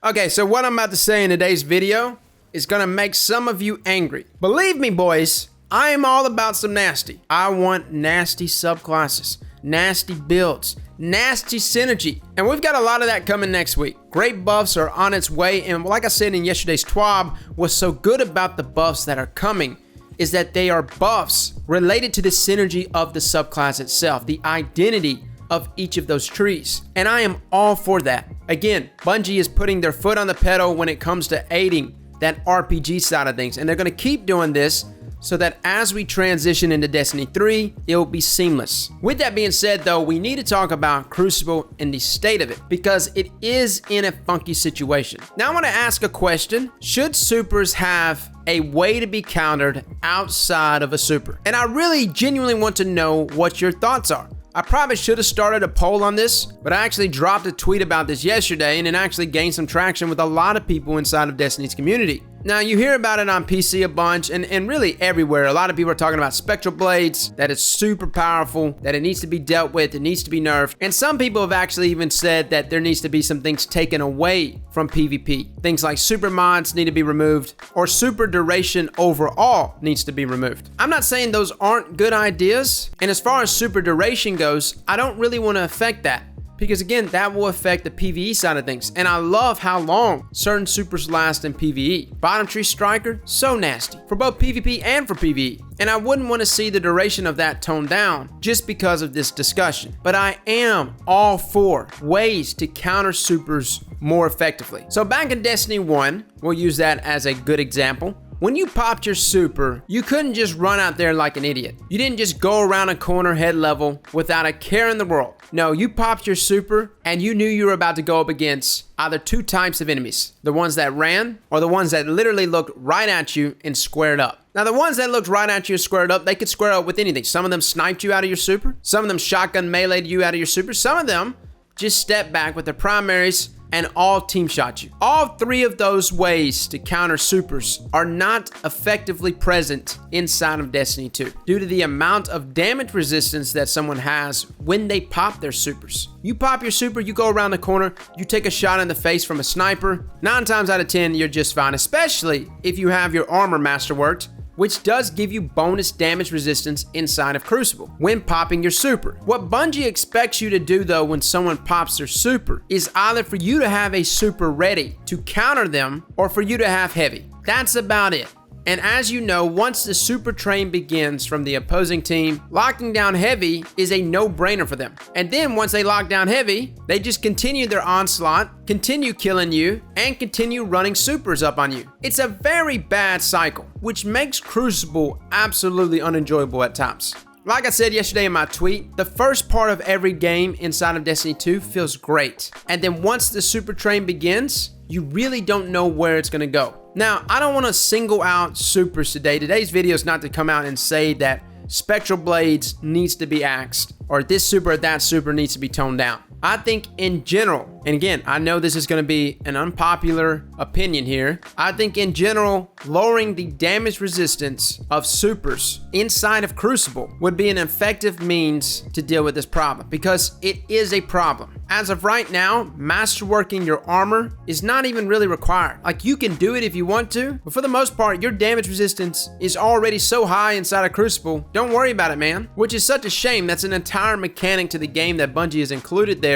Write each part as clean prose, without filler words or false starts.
Okay, so what I'm about to say in today's video is gonna make some of you angry. Believe me, boys, I am all about some nasty. I want nasty subclasses, nasty builds, nasty synergy, and we've got a lot of that coming next week. Great buffs are on its way, and like I said in yesterday's TWAB, what's so good about the buffs that are coming is that they are buffs related to the synergy of the subclass itself, the identity of each of those trees. And I am all for that. Again, Bungie is putting their foot on the pedal when it comes to aiding that RPG side of things. And they're gonna keep doing this so that as we transition into Destiny 3, it will be seamless. With that being said though, we need to talk about Crucible and the state of it because it is in a funky situation. Now I wanna ask a question. Should supers have a way to be countered outside of a super? And I really genuinely want to know what your thoughts are. I probably should have started a poll on this, but I actually dropped a tweet about this yesterday and it actually gained some traction with a lot of people inside of Destiny's community. Now, you hear about it on PC a bunch and really everywhere. A lot of people are talking about Spectral Blades, that it's super powerful, that it needs to be dealt with, it needs to be nerfed. And some people have actually even said that there needs to be some things taken away from PvP. Things like super mods need to be removed, or super duration overall needs to be removed. I'm not saying those aren't good ideas. And as far as super duration goes, I don't really want to affect that, because again, that will affect the PvE side of things. And I love how long certain supers last in PvE. Bottom Tree Striker, so nasty for both PvP and for PvE. And I wouldn't want to see the duration of that toned down just because of this discussion. But I am all for ways to counter supers more effectively. So back in Destiny 1, we'll use that as a good example. When you popped your super, you couldn't just run out there like an idiot. You didn't just go around a corner head level without a care in the world. No, you popped your super and you knew you were about to go up against either two types of enemies. The ones that ran or the ones that literally looked right at you and squared up. Now, the ones that looked right at you and squared up, they could square up with anything. Some of them sniped you out of your super. Some of them shotgun meleeed you out of your super. Some of them just stepped back with their primaries and all team shot you. All three of those ways to counter supers are not effectively present inside of Destiny 2 due to the amount of damage resistance that someone has when they pop their supers. You pop your super, you go around the corner, you take a shot in the face from a sniper, 9 times out of 10, you're just fine, especially if you have your armor masterworked, which does give you bonus damage resistance inside of Crucible when popping your super. What Bungie expects you to do though when someone pops their super is either for you to have a super ready to counter them or for you to have heavy. That's about it. And as you know, once the super train begins from the opposing team, locking down heavy is a no-brainer for them. And then once they lock down heavy, they just continue their onslaught, continue killing you, and continue running supers up on you. It's a very bad cycle, which makes Crucible absolutely unenjoyable at times. Like I said yesterday in my tweet, the first part of every game inside of Destiny 2 feels great. And then once the super train begins, you really don't know where it's gonna go. Now, I don't want to single out supers today. Today's video is not to come out and say that Spectral Blades needs to be axed or this super or that super needs to be toned down. I think in general, and again, I know this is going to be an unpopular opinion here. I think in general, lowering the damage resistance of supers inside of Crucible would be an effective means to deal with this problem because it is a problem. As of right now, masterworking your armor is not even really required. Like, you can do it if you want to, but for the most part, your damage resistance is already so high inside of Crucible. Don't worry about it, man. Which is such a shame. That's an entire mechanic to the game that Bungie has included there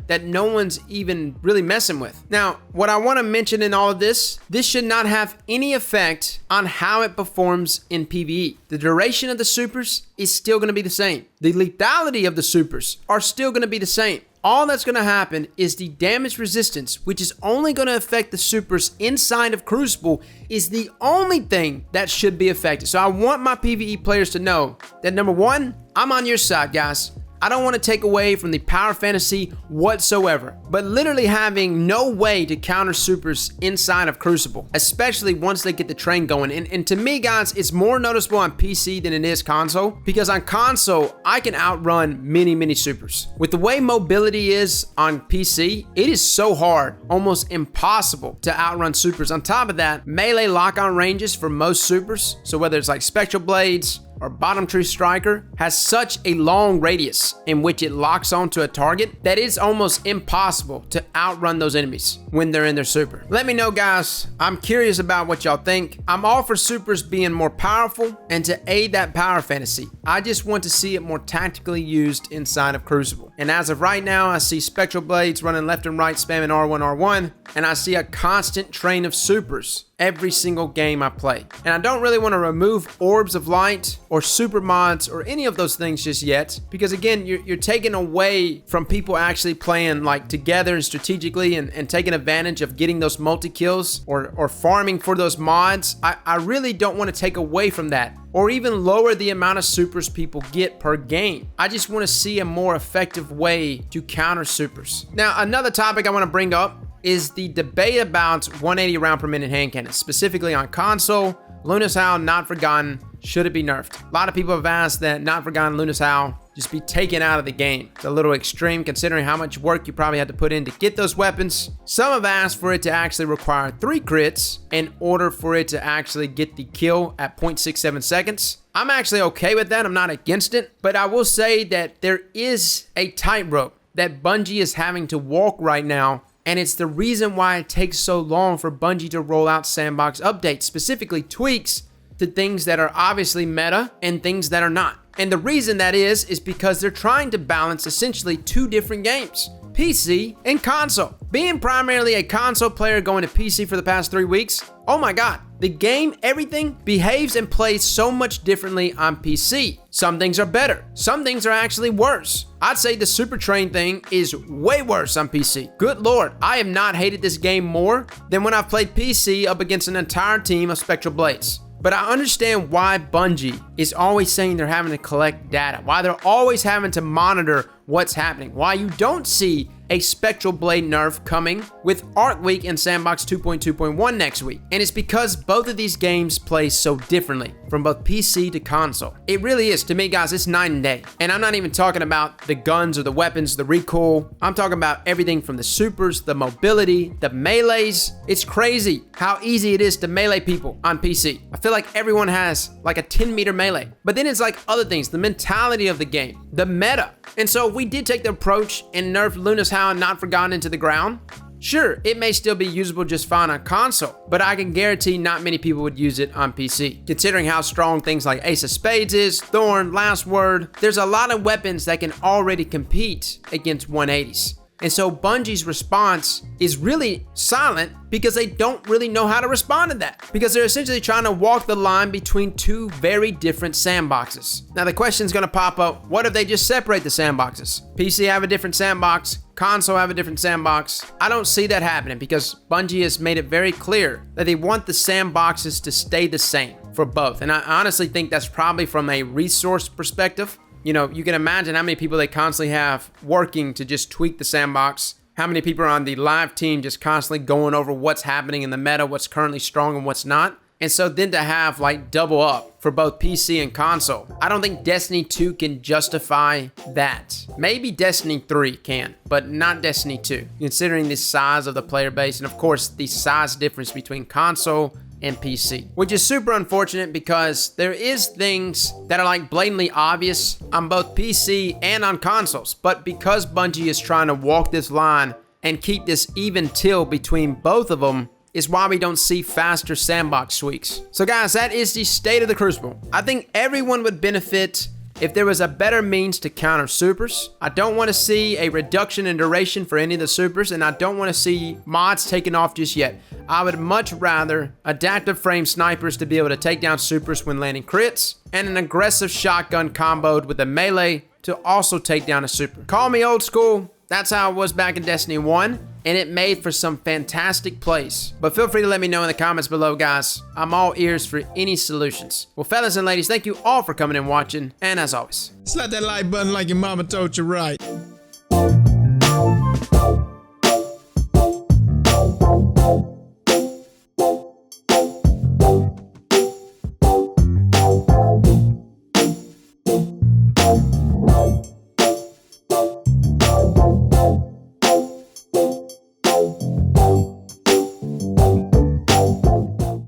that no one's even really messing with. Now, what I want to mention in all of this should not have any effect on how it performs in PvE. The duration of the supers is still going to be the same. The lethality of the supers are still going to be the same. All that's going to happen is the damage resistance, which is only going to affect the supers inside of Crucible, is the only thing that should be affected. So I want my PvE players to know that, number one, I'm on your side, guys. I don't want to take away from the power fantasy whatsoever, but literally having no way to counter supers inside of Crucible, especially once they get the train going. And to me, guys, it's more noticeable on PC than it is console, because on console, I can outrun many supers. With the way mobility is on PC, it is so hard, almost impossible to outrun supers. On top of that, melee lock-on ranges for most supers, so whether it's like Spectral Blades, or bottom tree striker has such a long radius in which it locks onto a target that it's almost impossible to outrun those enemies when they're in their super. Let me know, guys. I'm curious about what y'all think. I'm all for supers being more powerful and to aid that power fantasy. I just want to see it more tactically used inside of Crucible. And as of right now, I see Spectral Blades running left and right, spamming R1, R1, and I see a constant train of supers every single game I play. And I don't really want to remove Orbs of Light or super mods or any of those things just yet, because again, you're taking away from people actually playing like together and strategically and taking advantage of getting those multi-kills or farming for those mods. I really don't want to take away from that or even lower the amount of supers people get per game. I just want to see a more effective way to counter supers. Now, another topic I want to bring up is the debate about 180 round per minute hand cannons, specifically on console. Luna's Howl, Not Forgotten, should it be nerfed? A lot of people have asked that Not Forgotten, Luna's Howl just be taken out of the game. It's a little extreme considering how much work you probably had to put in to get those weapons. Some have asked for it to actually require 3 crits in order for it to actually get the kill at 0.67 seconds. I'm actually okay with that. I'm not against it, but I will say that there is a tightrope that Bungie is having to walk right now. And it's the reason why it takes so long for Bungie to roll out Sandbox updates, specifically tweaks to things that are obviously meta and things that are not. And the reason that is because they're trying to balance essentially 2 different games, PC and console. Being primarily a console player going to PC for the past 3 weeks, oh my God, the game, everything behaves and plays so much differently on PC. Some things are better. Some things are actually worse. I'd say the Super Train thing is way worse on PC. Good Lord, I have not hated this game more than when I've played PC up against an entire team of Spectral Blades. But I understand why Bungie is always saying they're having to collect data, why they're always having to monitor what's happening, why you don't see a Spectral Blade nerf coming with Arc Week and Sandbox 2.2.1 next week. And it's because both of these games play so differently from both PC to console. It really is. To me, guys, it's night and day. And I'm not even talking about the guns or the weapons, the recoil. I'm talking about everything from the supers, the mobility, the melees. It's crazy how easy it is to melee people on PC. I feel like everyone has like a 10-meter melee. But then it's like other things, the mentality of the game, the meta. And so if we did take the approach and nerf Luna's Howl and Not Forgotten into the ground, sure, it may still be usable just fine on console, but I can guarantee not many people would use it on PC. Considering how strong things like Ace of Spades is, Thorn, Last Word, there's a lot of weapons that can already compete against 180s. And so Bungie's response is really silent because they don't really know how to respond to that. Because they're essentially trying to walk the line between 2 very different sandboxes. Now the question's gonna pop up, what if they just separate the sandboxes? PC have a different sandbox, console have a different sandbox. I don't see that happening because Bungie has made it very clear that they want the sandboxes to stay the same for both. And I honestly think that's probably from a resource perspective. You know, you can imagine how many people they constantly have working to just tweak the sandbox. How many people are on the live team just constantly going over what's happening in the meta, what's currently strong and what's not. And so then to have like double up for both PC and console, I don't think Destiny 2 can justify that. Maybe Destiny 3 can, but not Destiny 2, considering the size of the player base and of course the size difference between console and PC, which is super unfortunate because there is things that are like blatantly obvious on both PC and on consoles, but because Bungie is trying to walk this line and keep this even till between both of them is why we don't see faster sandbox tweaks. So guys, that is the state of the Crucible. I think everyone would benefit if there was a better means to counter supers. I don't want to see a reduction in duration for any of the supers, and I don't want to see mods taken off just yet. I would much rather adaptive frame snipers to be able to take down supers when landing crits, and an aggressive shotgun comboed with a melee to also take down a super. Call me old school, that's how it was back in Destiny 1, and it made for some fantastic plays. But feel free to let me know in the comments below, guys. I'm all ears for any solutions. Well, fellas and ladies, thank you all for coming and watching, and as always, slap that like button like your mama told you right.